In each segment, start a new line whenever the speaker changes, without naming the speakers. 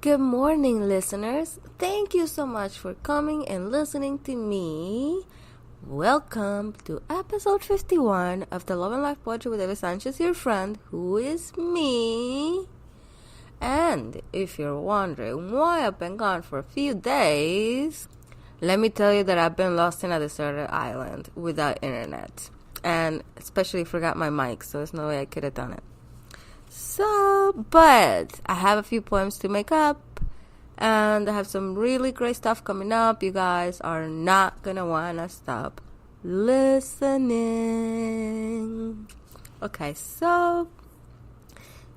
Good morning, listeners. Thank you so much for coming and listening to me. Welcome to episode 51 of the Love and Life Poetry with Eva Sanchez, your friend, who is me. And if you're wondering why I've been gone for a few days, let me tell you that I've been lost in a deserted island without internet. And especially forgot my mic, so there's no way I could have done it. But I have a few poems to make up, and I have some really great stuff coming up. You guys are not gonna wanna stop listening. Okay, so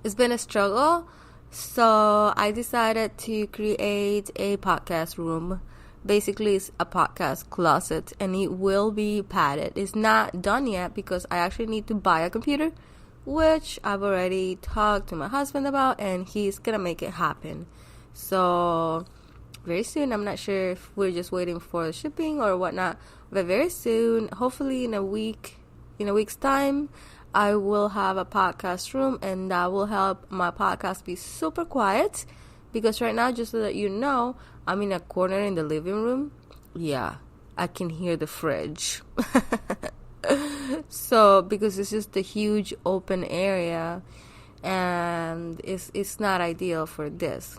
it's been a struggle, so I decided to create a podcast room. Basically, it's a podcast closet, and it will be padded. It's not done yet because I actually need to buy a computer, which I've already talked to my husband about, and he's gonna make it happen. So very soon, I'm not sure if we're just waiting for the shipping or whatnot, but very soon, hopefully in a week's time, I will have a podcast room, and that will help my podcast be super quiet. Because right now, just so that you know, I'm in a corner in the living room. Yeah, I can hear the fridge. So because it's just a huge open area, and it's not ideal for this.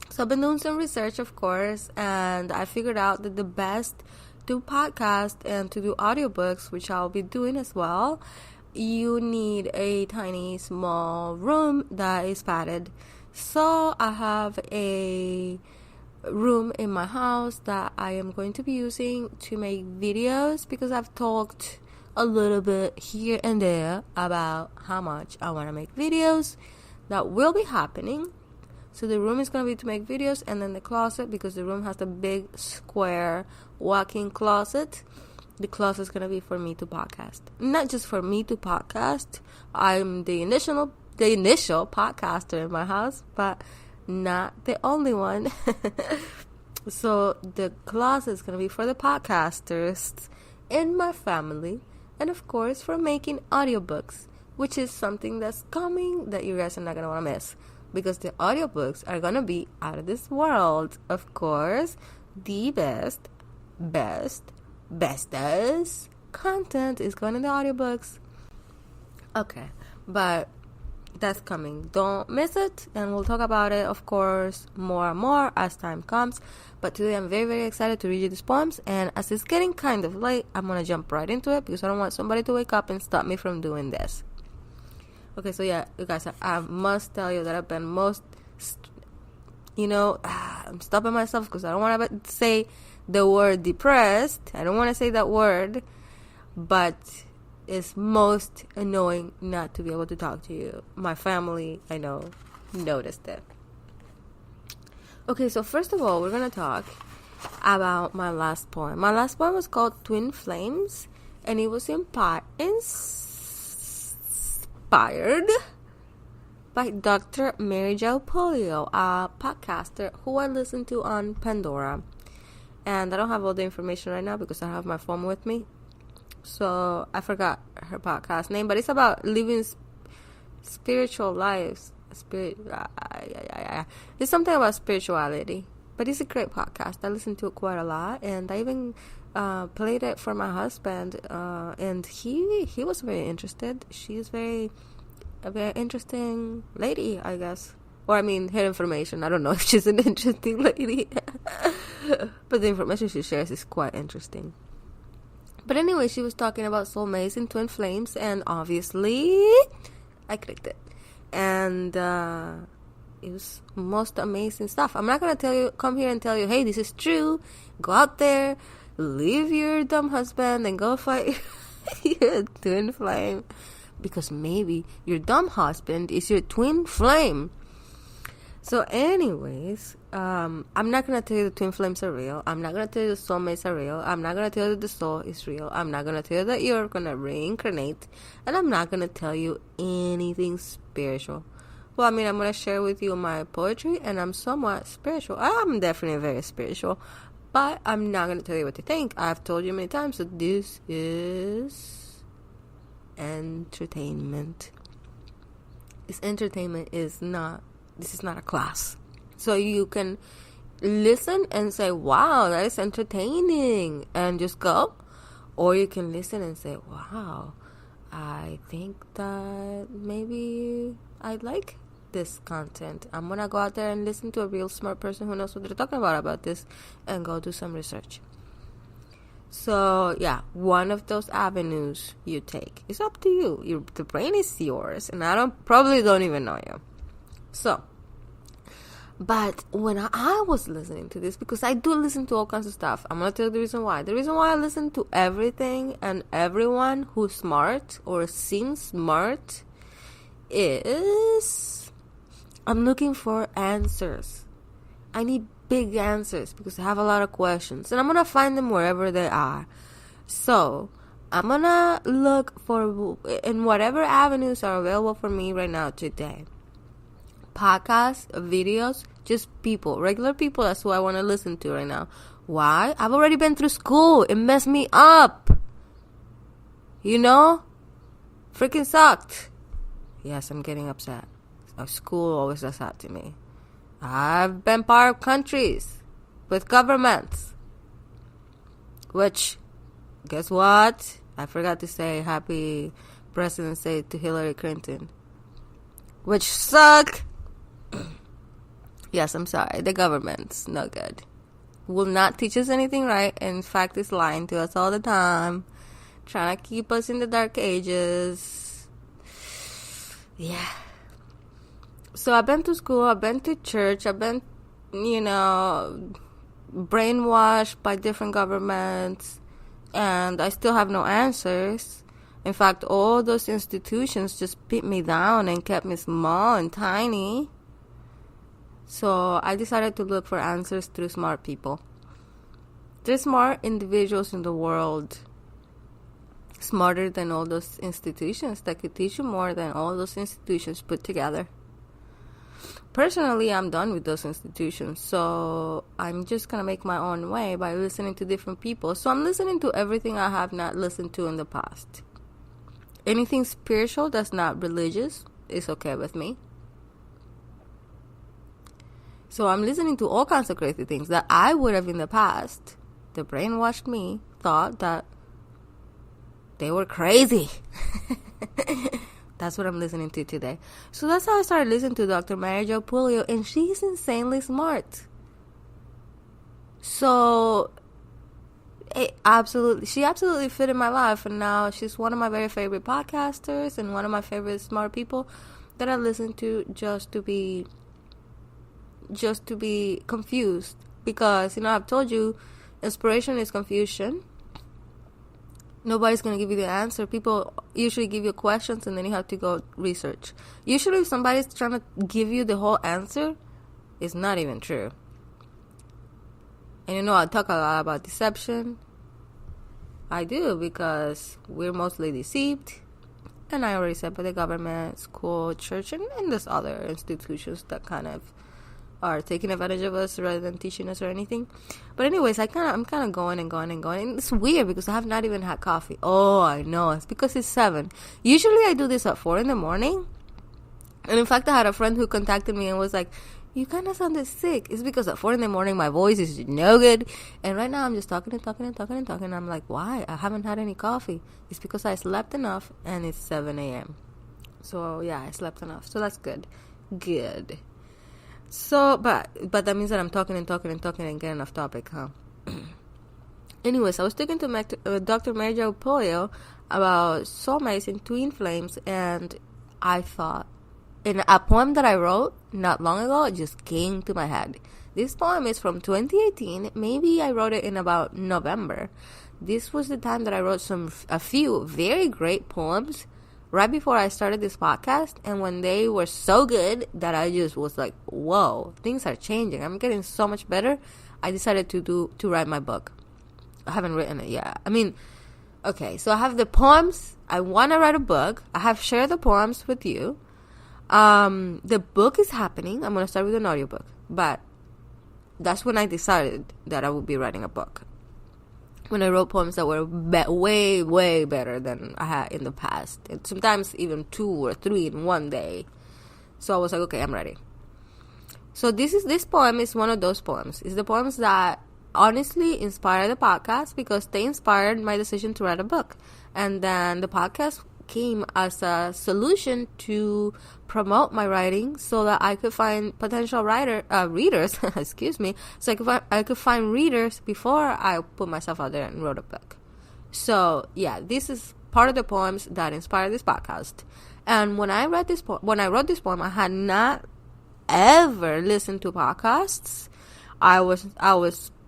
So I've been doing some research, of course, and I figured out that the best to podcast and to do audiobooks, which I'll be doing as well, you need a tiny small room that is padded. So I have a room in my house that I am going to be using to make videos, because I've talked a little bit here and there about how much I want to make videos. That will be happening. So the room is going to be to make videos, and then the closet, because the room has a big square walk-in closet, the closet is going to be for me to podcast. Not just for me to podcast. I'm the initial podcaster in my house, but not the only one. So the closet is going to be for the podcasters in my family, and of course for making audiobooks, which is something that's coming that you guys are not going to want to miss, because the audiobooks are going to be out of this world. Of course, the bestest content is going in the audiobooks. Okay, but that's coming. Don't miss it, and we'll talk about it, of course, more and more as time comes. But today I'm very, very excited to read you these poems, and as it's getting kind of late, I'm gonna jump right into it because I don't want somebody to wake up and stop me from doing this. Okay, so yeah, you guys, I must tell you that I've been I'm stopping myself because I don't want to say the word depressed. I don't want to say that word, but it's most annoying not to be able to talk to you. My family, I know, noticed it. Okay, so first of all, we're going to talk about my last poem. My last poem was called Twin Flames, and it was inspired by Dr. Mary Jo Polio, a podcaster who I listen to on Pandora. And I don't have all the information right now because I have my phone with me. So I forgot her podcast name, but it's about living spiritual lives. It's something about spirituality, but it's a great podcast. I listen to it quite a lot, and I even played it for my husband, and he was very interested. She's a very interesting lady, I guess. Or I mean, her information, I don't know if she's an interesting lady, but the information she shares is quite interesting. But anyway, she was talking about soulmates and twin flames, and obviously I clicked it. And it was most amazing stuff. I'm not going to come here and tell you, hey, this is true. Go out there, leave your dumb husband, and go fight your twin flame. Because maybe your dumb husband is your twin flame. So anyways, I'm not going to tell you the twin flames are real. I'm not going to tell you the soulmates are real. I'm not going to tell you the soul is real. I'm not going to tell you that you're going to reincarnate. And I'm not going to tell you anything spiritual. Well, I mean, I'm going to share with you my poetry, and I'm somewhat spiritual. I'm definitely very spiritual. But I'm not going to tell you what to think. I've told you many times that this is entertainment. This is not a class. So you can listen and say, wow, that is entertaining, and just go. Or you can listen and say, wow, I think that maybe I like this content. I'm gonna go out there and listen to a real smart person who knows what they're talking about this, and go do some research. So yeah, one of those avenues you take. It's up to you. The brain is yours, and I probably don't even know you. So, but when I was listening to this, because I do listen to all kinds of stuff, I'm gonna tell you the reason why. The reason why I listen to everything and everyone who's smart or seems smart is I'm looking for answers. I need big answers because I have a lot of questions, and I'm gonna find them wherever they are. So I'm gonna look for in whatever avenues are available for me right now today. Podcasts, videos, just people, regular people. That's who I want to listen to right now. Why? I've already been through school. It messed me up. You know? Freaking sucked. Yes, I'm getting upset. School always does that to me. I've been part of countries with governments. Which, guess what? I forgot to say happy President's Day to Hillary Clinton. Which suck. Yes, I'm sorry. The government's no good. Will not teach us anything right. In fact, it's lying to us all the time. Trying to keep us in the dark ages. Yeah. So I've been to school. I've been to church. I've been, brainwashed by different governments. And I still have no answers. In fact, all those institutions just beat me down and kept me small and tiny. So I decided to look for answers through smart people. There's smart individuals in the world, smarter than all those institutions, that could teach you more than all those institutions put together. Personally, I'm done with those institutions, so I'm just going to make my own way by listening to different people. So I'm listening to everything I have not listened to in the past. Anything spiritual that's not religious is okay with me. So I'm listening to all kinds of crazy things that I would have in the past. The brainwashed me thought that they were crazy. That's what I'm listening to today. So that's how I started listening to Dr. Mary Jo Pulio, and she's insanely smart. So she absolutely fit in my life, and now she's one of my very favorite podcasters and one of my favorite smart people that I listen to just to be confused, because I've told you inspiration is confusion. Nobody's going to give you the answer. People usually give you questions and then you have to go research. Usually if somebody's trying to give you the whole answer, it's not even true. And I talk a lot about deception. I do, because we're mostly deceived. And I already said by the government, school, church, and there's other institutions that kind of are taking advantage of us rather than teaching us or anything. But anyways, I'm kind of going and going and going. And it's weird because I have not even had coffee. Oh, I know. It's because it's 7. Usually I do this at 4 in the morning. And in fact, I had a friend who contacted me and was like, you kind of sounded sick. It's because at 4 in the morning, my voice is no good. And right now I'm just talking and talking and talking and talking. I'm like, why? I haven't had any coffee. It's because I slept enough and it's 7 a.m. So yeah, I slept enough. So that's good. Good. So, but that means that I'm talking and talking and talking and getting off topic, huh? Anyways, I was talking to Dr. Mary Jo Pulio about soulmates and twin flames, and I thought, in a poem that I wrote not long ago, it just came to my head. This poem is from 2018. Maybe I wrote it in about November. This was the time that I wrote a few very great poems right before I started this podcast, and when they were so good that I just was like, whoa, things are changing. I'm getting so much better. I decided to write my book. I haven't written it yet. Okay, so I have the poems. I want to write a book. I have shared the poems with you. The book is happening. I'm going to start with an audiobook, but that's when I decided that I would be writing a book. When I wrote poems that were way, way better than I had in the past. And sometimes even 2 or 3 in one day. So I was like, okay, I'm ready. So this poem is one of those poems. It's the poems that honestly inspired the podcast because they inspired my decision to write a book. And then the podcast came as a solution to promote my writing so that I could find potential readers, excuse me, so I could find readers before I put myself out there and wrote a book. So yeah, this is part of the poems that inspired this podcast. And when I wrote this poem, I had not ever listened to podcasts. I was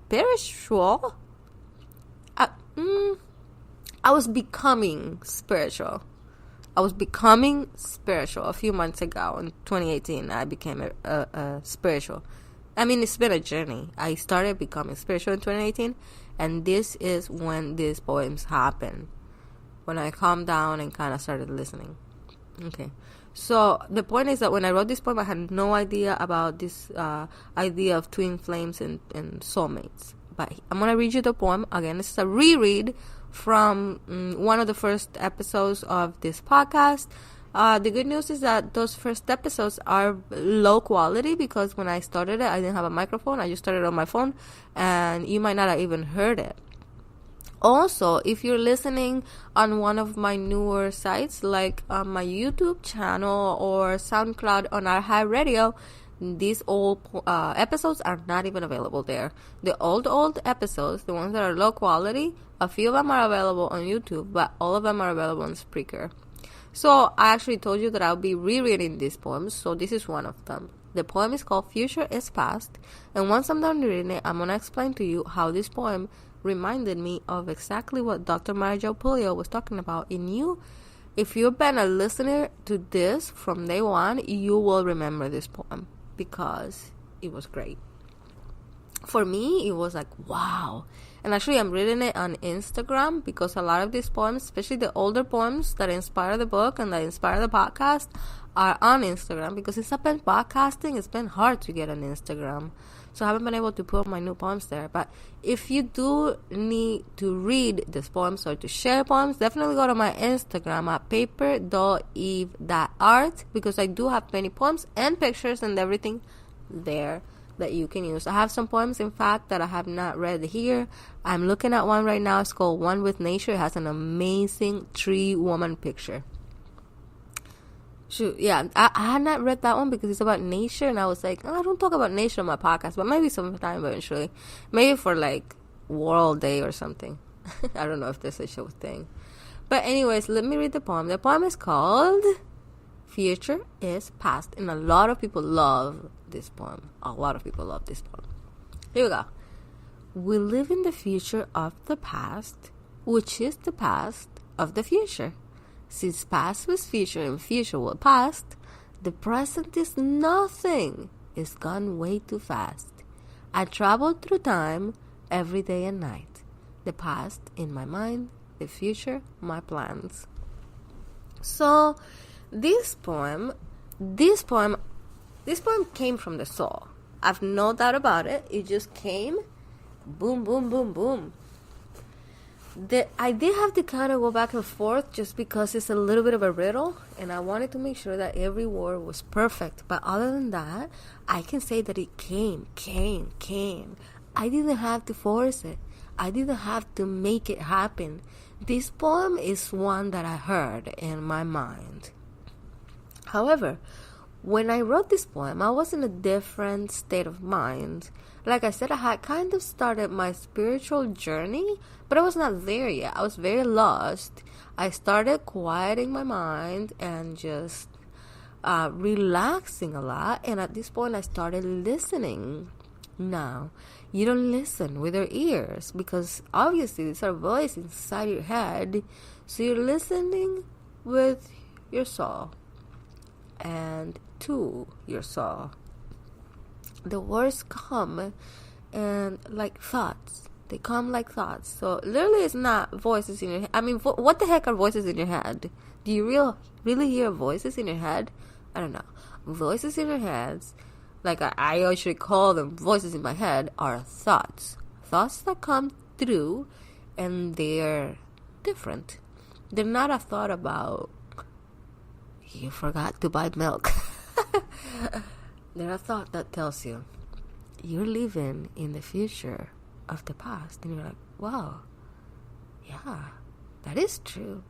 spiritual. I was becoming spiritual. A few months ago in 2018. I became a spiritual. I mean, it's been a journey. I started becoming spiritual in 2018, and this is when these poems happened. When I calmed down and kind of started listening. Okay. So the point is that when I wrote this poem, I had no idea about this idea of twin flames and soulmates. But I'm going to read you the poem. Again, this is a reread from one of the first episodes of this podcast. The good news is that those first episodes are low quality because when I started it, I didn't have a microphone. I just started on my phone, and you might not have even heard it. Also, if you're listening on one of my newer sites, like my YouTube channel or SoundCloud on our High Radio, these old episodes are not even available there. The old episodes, the ones that are low quality, a few of them are available on YouTube, but all of them are available on Spreaker. So I actually told you that I'll be rereading these poems, so this is one of them. The poem is called Future is Past, and once I'm done reading it, I'm going to explain to you how this poem reminded me of exactly what Dr. Mary Jo Pulio was talking about. If you've been a listener to this from day one, you will remember this poem because it was great. For me, it was like, wow. And actually, I'm reading it on Instagram because a lot of these poems, especially the older poems that inspire the book and that inspire the podcast, are on Instagram because since I've been podcasting, it's been hard to get on Instagram. So I haven't been able to put my new poems there. But if you do need to read these poems or to share poems, definitely go to my Instagram at paper.eve.art because I do have many poems and pictures and everything there that you can use. I have some poems, in fact, that I have not read here. I'm looking at one right now. It's called One with Nature. It has an amazing tree woman picture. Shoot, yeah, I had not read that one because it's about nature, and I was like, oh, I don't talk about nature on my podcast, but maybe sometime eventually. Maybe for like World Day or something. I don't know if there's such a thing. But anyways, let me read the poem. The poem is called Future is Past, and a lot of people love this poem. Here we go. We live in the future of the past, which is the past of the future. Since past was future and future was past, the present is nothing. It's gone way too fast. I travel through time every day and night. The past in my mind, the future my plans. So this poem came from the soul. I've no doubt about it. It just came, boom, boom, boom, boom. I did have to kind of go back and forth just because it's a little bit of a riddle, and I wanted to make sure that every word was perfect. But other than that, I can say that it came. I didn't have to force it. I didn't have to make it happen. This poem is one that I heard in my mind. However, when I wrote this poem, I was in a different state of mind. Like I said, I had kind of started my spiritual journey, but I was not there yet. I was very lost. I started quieting my mind and just relaxing a lot. And at this point, I started listening. Now, you don't listen with your ears because obviously these are voices inside your head. So you're listening with your soul and to your soul. The words come and like thoughts. They come like thoughts. So literally it's not voices in your head. I mean, what the heck are voices in your head? Do you really hear voices in your head? I don't know. Voices in your heads, like I usually call them voices in my head, are thoughts. Thoughts that come through and they're different. They're not a thought about you forgot to buy milk. There are thoughts that tells you you're living in the future of the past, and you're like, wow, yeah, that is true.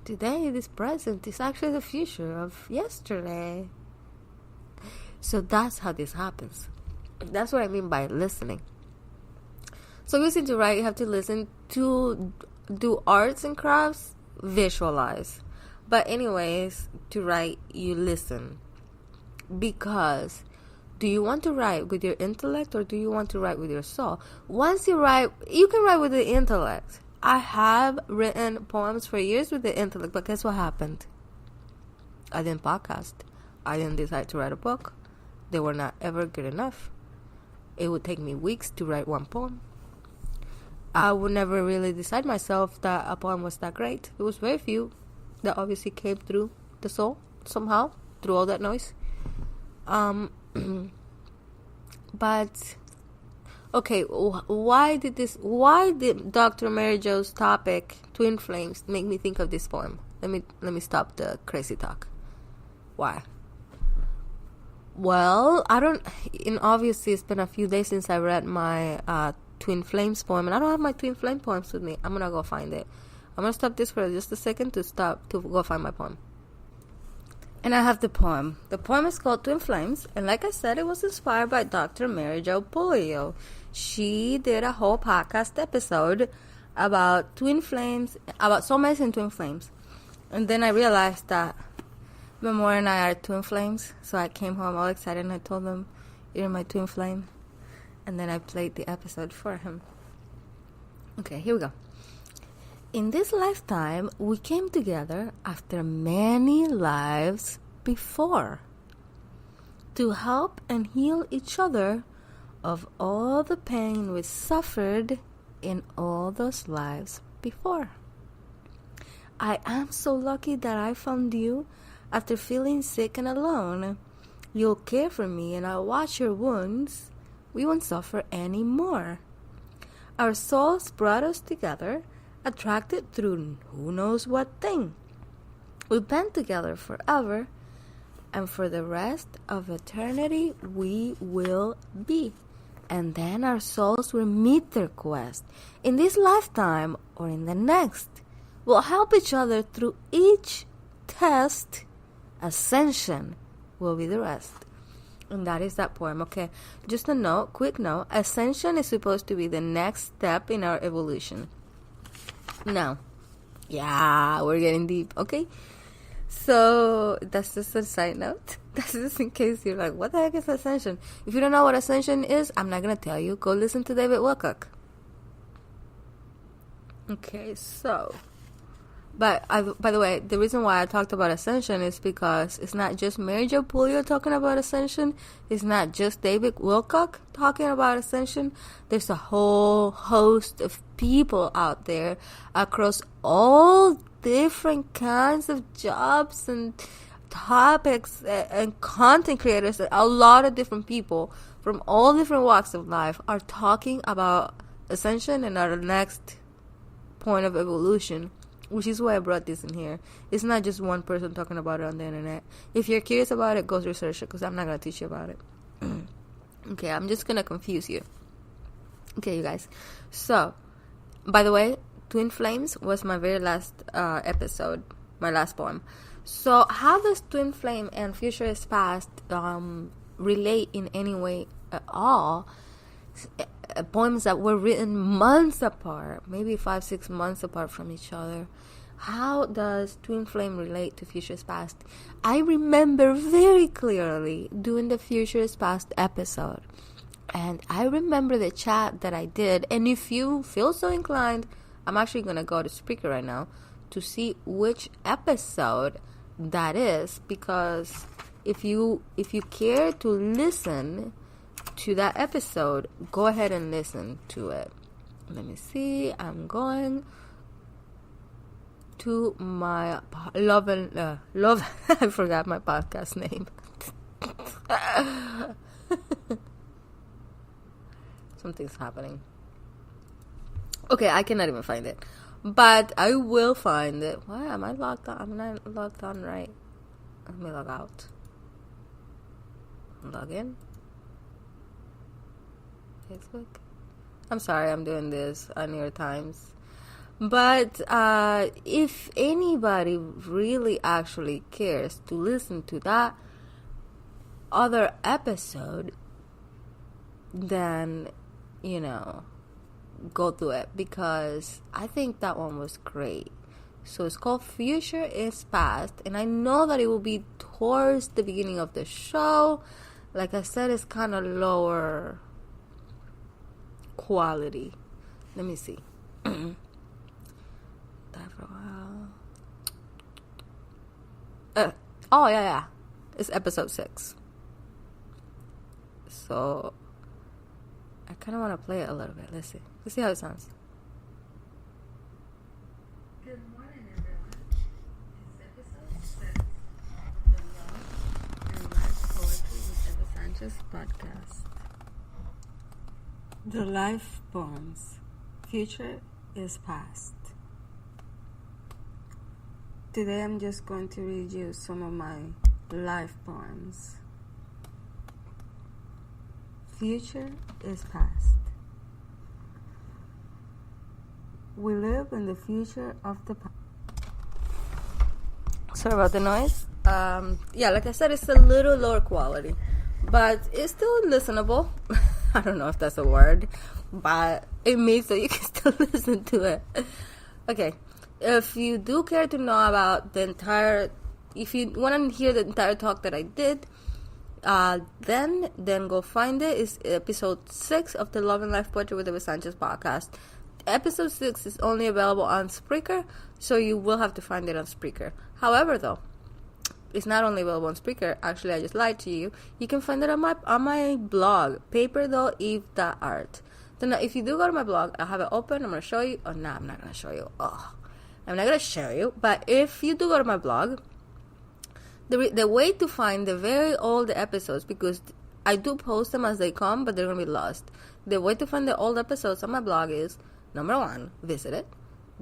Today, this present is actually the future of yesterday. So that's how this happens. That's what I mean by listening. So listening to write, you have to listen. To do arts and crafts, visualize. But anyways, to write, you listen. Because do you want to write with your intellect or do you want to write with your soul? Once you write, you can write with the intellect. I have written poems for years with the intellect, but guess what happened? I didn't podcast. I didn't decide to write a book. They were not ever good enough. It would take me weeks to write one poem. I would never really decide myself that a poem was that great. It was very few that obviously came through the soul somehow, through all that noise. But okay, why did Dr. Mary Jo's topic, twin flames, make me think of this poem? Let me stop the crazy talk. Why? Well, obviously it's been a few days since I read my Twin Flames poem, and I don't have my Twin Flame poems with me. I'm gonna go find it. I'm gonna stop this for just a second to go find my poem. And I have the poem. The poem is called Twin Flames, and like I said, it was inspired by Dr. Mary Jo Polio. She did a whole podcast episode about twin flames, about soulmates and twin flames. And then I realized that Memoir and I are twin flames, so I came home all excited and I told them, "You're my twin flame." And then I played the episode for him. Okay, here we go. In this lifetime, we came together after many lives before to help and heal each other of all the pain we suffered in all those lives before. I am so lucky that I found you after feeling sick and alone. You'll care for me and I'll wash your wounds. We won't suffer anymore. Our souls brought us together, attracted through who knows what thing. We've been together forever, and for the rest of eternity we will be. And then our souls will meet their quest. In this lifetime or in the next, we'll help each other through each test. Ascension will be the rest. And that is that poem. Okay, just a note, quick note. Ascension is supposed to be the next step in our evolution. Now, yeah, we're getting deep. Okay, so that's just a side note. That's just in case you're like, what the heck is ascension? If you don't know what ascension is, I'm not going to tell you. Go listen to David Wilcock. Okay, so... But by the way, the reason why I talked about ascension is because it's not just Mary Jo Polio talking about ascension. It's not just David Wilcock talking about ascension. There's a whole host of people out there across all different kinds of jobs and topics and content creators. A lot of different people from all different walks of life are talking about ascension and our next point of evolution. Which is why I brought this in here. It's not just one person talking about it on the internet. If you're curious about it, go research it, because I'm not going to teach you about it. Okay, I'm just going to confuse you. Okay, you guys. So, by the way, Twin Flames was my very last episode, my last poem. So, how does Twin Flame and Future is Past relate in any way at all? Poems that were written months apart, maybe 5-6 months apart from each other. How does Twin Flame relate to Future's Past? I remember very clearly doing the Future's Past episode, and I remember the chat that I did. And if you feel so inclined, I'm actually gonna go to Spreaker right now to see which episode that is, because if you care to listen to that episode, go ahead and listen to it. Let me see. I'm going to my love. I forgot my podcast name. Something's happening. Okay, I cannot even find it, but I will find it. Why am I logged on? I'm not logged on right. Let me log out. Log in. Facebook. I'm sorry I'm doing this on your times. But if anybody really actually cares to listen to that other episode, then, go through it, because I think that one was great. So it's called Future is Past, and I know that it will be towards the beginning of the show. Like I said, it's kind of lower quality. Let me see. Die for a while. Oh, yeah. It's episode 6. So I kind of want to play it a little bit. Let's see how it sounds.
Good morning, everyone. It's episode 6 of the Love and Life Poetry with Eva Sanchez podcast.
The Life Poems. Future is Past. Today I'm just going to read you some of my life poems. Future is past. We live in the future of the past. Sorry about the noise. Like I said, it's a little lower quality, but it's still listenable. I don't know if that's a word, but it means that you can still listen to it. Okay, if you do care to know about if you want to hear the entire talk that I did, then go find it. It's episode 6 of the Love and Life Poetry with Eva Sanchez podcast. Episode 6 is only available on Spreaker, so you will have to find it on Spreaker. However, though, it's not only available on Spreaker. Actually, I just lied to you. You can find it on my blog, paper.eve.art. Then if you do go to my blog, I'll have it open. I'm going to show you. Oh, no, I'm not going to show you. I'm not going to show you. But if you do go to my blog, the way to find the very old episodes, because I do post them as they come, but they're going to be lost. The way to find the old episodes on my blog is, number 1, visit it,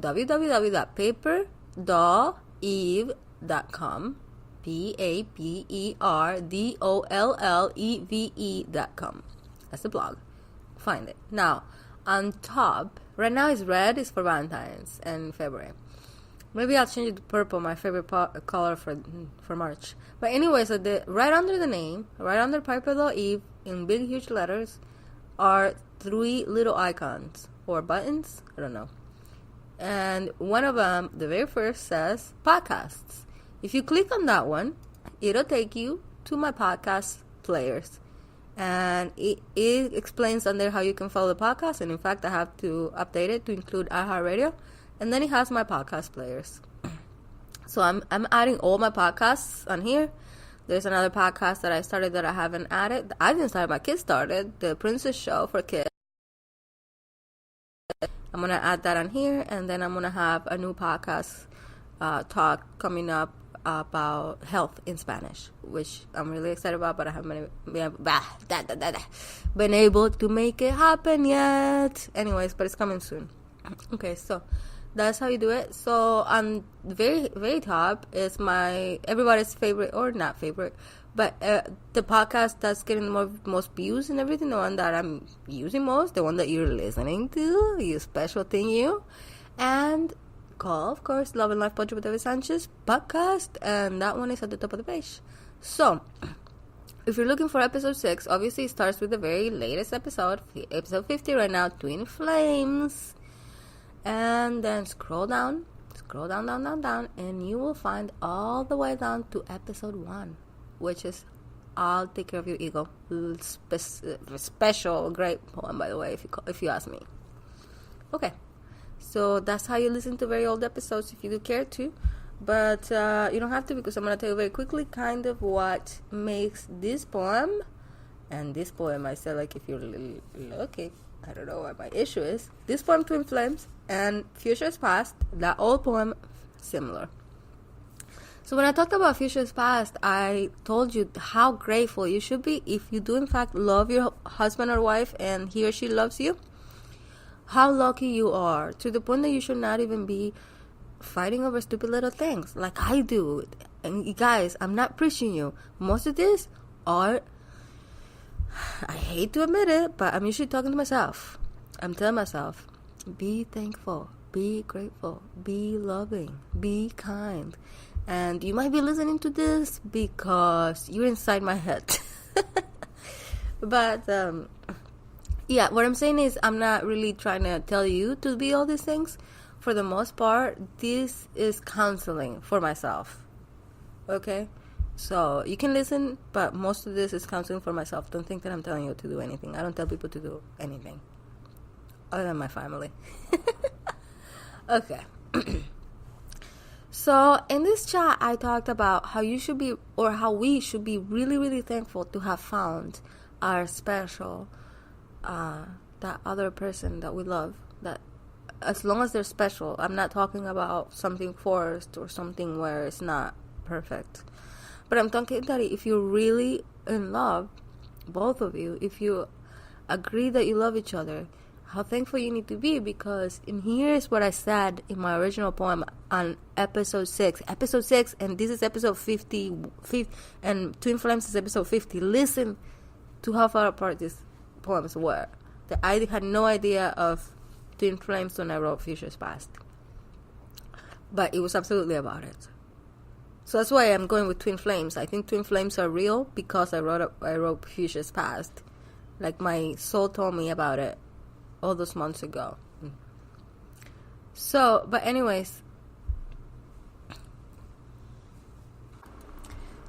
www.paper.eve.com, PAPERDOLLEVE.com. That's the blog. Find it. Now, on top, right now it's red, is for Valentine's and February. Maybe I'll change it to purple, my favorite color for March. But anyway, so right under the name, right under Piper.eve, in big huge letters, are 3 little icons or buttons. I don't know. And one of them, the very first, says podcasts. If you click on that one, it'll take you to my podcast players. And it explains on there how you can follow the podcast. And in fact, I have to update it to include iHeartRadio. And then it has my podcast players. So I'm adding all my podcasts on here. There's another podcast that I started that I haven't added. I didn't start, my kids started. The Princess Show for Kids. I'm going to add that on here. And then I'm going to have a new podcast talk coming up about health in Spanish, which I'm really excited about, but I haven't been able to make it happen yet. Anyways, but it's coming soon. Okay, so that's how you do it. So on the very, very top is my everybody's favorite, or not favorite, but the podcast that's getting the most views and everything, the one that I'm using most, the one that you're listening to, you special thing, you, and call, of course, Love and Life Poetry with Eva Sanchez podcast, and that one is at the top of the page. So if you're looking for episode 6, obviously it starts with the very latest episode 50 right now, Twin Flames. And then scroll down, and you will find all the way down to episode 1, which is I'll Take Care of Your Ego. Special, great poem, by the way, if you ask me. Okay, so that's how you listen to very old episodes if you do care to. But you don't have to, because I'm going to tell you very quickly kind of what makes this poem. And this poem, I said, like, if you're looking, I don't know what my issue is. This poem, Twin Flames, and Future is Past, that old poem, similar. So when I talked about Future is Past, I told you how grateful you should be if you do in fact love your husband or wife and he or she loves you. How lucky you are, to the point that you should not even be fighting over stupid little things like I do. And guys, I'm not preaching you. Most of this are I hate to admit it, but I'm usually talking to myself. I'm telling myself, be thankful, be grateful, be loving, be kind. And you might be listening to this because you're inside my head. But yeah, what I'm saying is I'm not really trying to tell you to be all these things. For the most part, this is counseling for myself. Okay? So you can listen, but most of this is counseling for myself. Don't think that I'm telling you to do anything. I don't tell people to do anything other than my family. Okay. So in this chat, I talked about how you should be, or how we should be really, really thankful to have found our special, that other person that we love. That as long as they're special, I'm not talking about something forced or something where it's not perfect. But I'm talking that if you're really in love, both of you, if you agree that you love each other, how thankful you need to be, because in here's what I said in my original poem on episode 6, and this is episode 50, and Twin Flames is episode 50. Listen to how far apart these poems were. That I had no idea of Twin Flames when I wrote Futures Past, but it was absolutely about it. So that's why I'm going with Twin Flames. I think Twin Flames are real because I wrote Futures Past. Like my soul told me about it all those months ago. So, but anyways,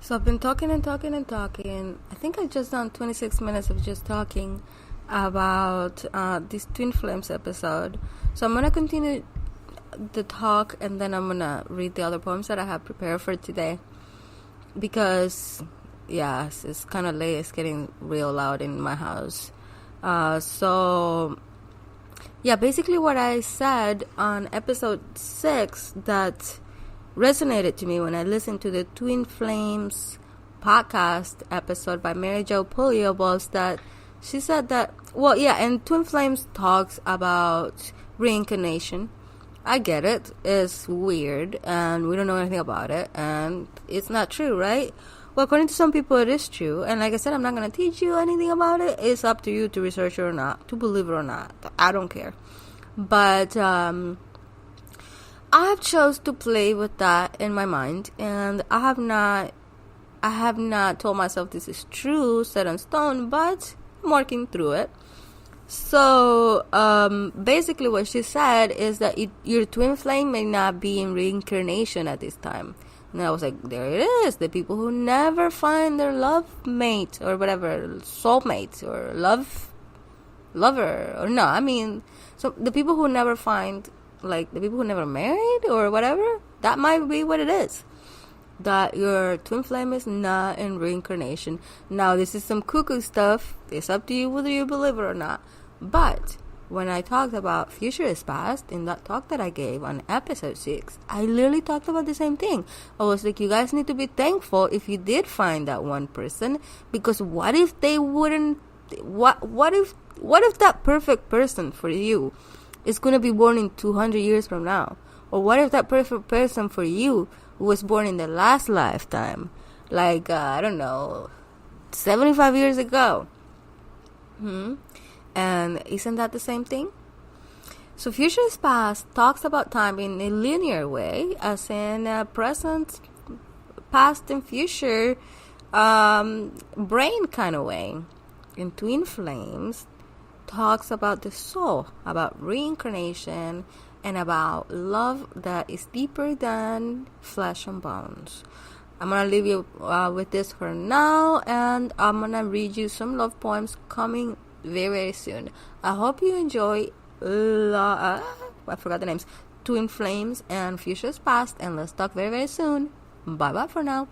so I've been talking and talking and talking. I think I've just done 26 minutes of just talking about this Twin Flames episode. So I'm gonna continue the talk, and then I'm gonna read the other poems that I have prepared for today, because yeah, it's kind of late. It's getting real loud in my house. So yeah, basically what I said on episode 6 that resonated to me when I listened to the Twin Flames podcast episode by Mary Jo Puleo was that she said that, well, yeah, and Twin Flames talks about reincarnation. I get it. It's weird, and we don't know anything about it, and it's not true, right? Well, according to some people, it is true. And like I said, I'm not going to teach you anything about it. It's up to you to research it or not, to believe it or not. I don't care. But I have chose to play with that in my mind, and I have not told myself this is true, set in stone, but I'm working through it. So basically what she said is that your twin flame may not be in reincarnation at this time. And I was like, there it is. The people who never find their love mate or whatever, soulmate or lover, or no, I mean, so the people who never find, like the people who never married or whatever, that might be what it is. That your twin flame is not in reincarnation. Now, this is some cuckoo stuff. It's up to you whether you believe it or not. But when I talked about Future is Past, in that talk that I gave on episode 6, I literally talked about the same thing. I was like, you guys need to be thankful if you did find that one person, because what if they wouldn't, what if that perfect person for you is going to be born in 200 years from now? Or what if that perfect person for you was born in the last lifetime, like I don't know, 75 years ago? And isn't that the same thing? So Future is Past talks about time in a linear way, as in present, past, and future brain kind of way. In Twin Flames talks about the soul, about reincarnation, and about love that is deeper than flesh and bones. I'm going to leave you with this for now, and I'm going to read you some love poems coming very, very soon. I hope you enjoy I forgot the names, Twin Flames and Future's Past, and let's talk very, very soon. Bye bye for now.